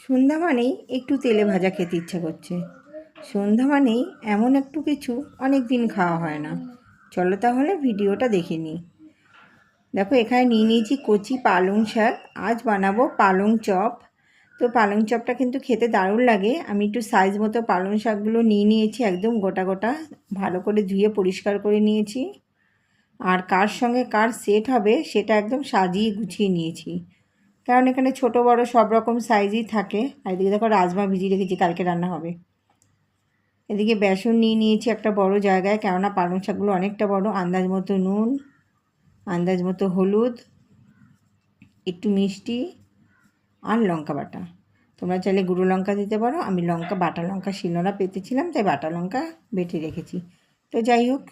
সন্ধ্যা মানেই একটু তেলে ভাজা খেতে ইচ্ছা করছে। সন্ধ্যা মানেই এমন একটু কিছু অনেক দিন খাওয়া হয় না। চলো তাহলে ভিডিওটা দেখে নিই। দেখো এখানে নিয়ে নিয়েছি কচি পালং শাক। আজ বানাবো পালং চপ। তো পালং চপটা কিন্তু খেতে দারুণ লাগে। আমি একটু সাইজ মতো পালং শাকগুলো নিয়ে নিয়েছি, একদম গোটা গোটা, ভালো করে ধুয়ে পরিষ্কার করে নিয়েছি। আর কার সঙ্গে কার সেট হবে সেটা একদম সাজিয়ে গুছিয়ে নিয়েছি, কারণ এখানে ছোট বড় সব রকম সাইজই থাকে। আর এদিকে দেখো রাজমা ভিজিয়ে রেখেছি, কালকে রান্না হবে। এদিকে বেসন নিয়ে নিয়েছি একটা বড় জায়গায়, কেননা পালং শাকগুলো অনেকটা বড়। আন্দাজ মতো নুন, আন্দাজ মতো হলুদ, একটু মিষ্টি আর লঙ্কা বাটা। তোমরা চাইলে গুঁড়ো লঙ্কা দিতে পারো, আমি বাটা লঙ্কা শিলনোড়া পেতেছিলাম তাই বাটা লঙ্কা বেটে রেখেছি। তো যাই হোক,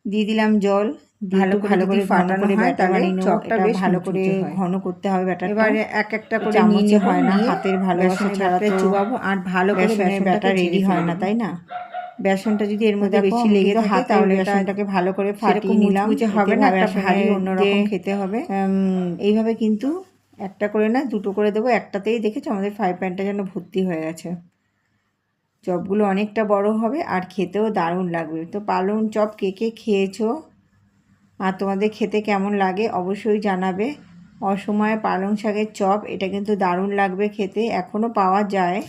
দিয়ে দিলাম জল। ভালো করে ফাটানো হয় তাহলে চপটা বেশ ভালো করে ঘন করতে হবে ব্যাটারটা। এবারে এক একটা করে নিয়ে নেব, হয় না হাতের ভালোবাসা ছাড়া তো চুবাবো। আর ভালো করে ব্যাটার রেডি হয় না, তাই না? বেসনটা যদি এর মধ্যে বেশি লেগে থাকে তাহলে বেসনটাকে ভালো করে ফাটিয়ে নিলাম। হবে না, একটা ভারী অন্যরকম খেতে হবে। এইভাবে কিন্তু একটা করে না, দুটো করে দেবো। একটাতেই দেখেছো আমাদের ফ্রাই প্যানটা যেন ভর্তি হয়ে গেছে। চপগুলো অনেকটা বড় হবে আর খেতেও দারুণ লাগবে। তো পালং চপ কে কে খেয়েছো আর তোমাদের খেতে কেমন লাগে অবশ্যই জানাবে। অসময়ে পালং শাকের চপ, এটা কিন্তু দারুণ লাগবে খেতে। এখনও পাওয়া যায়,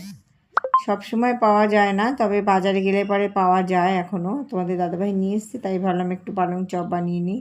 সব সময় পাওয়া যায় না, তবে বাজারে গেলে পরে পাওয়া যায় এখনও। তোমাদের দাদাভাই নিয়ে এসছে তাই ভাবলাম একটু পালং চপ বানিয়ে নিই।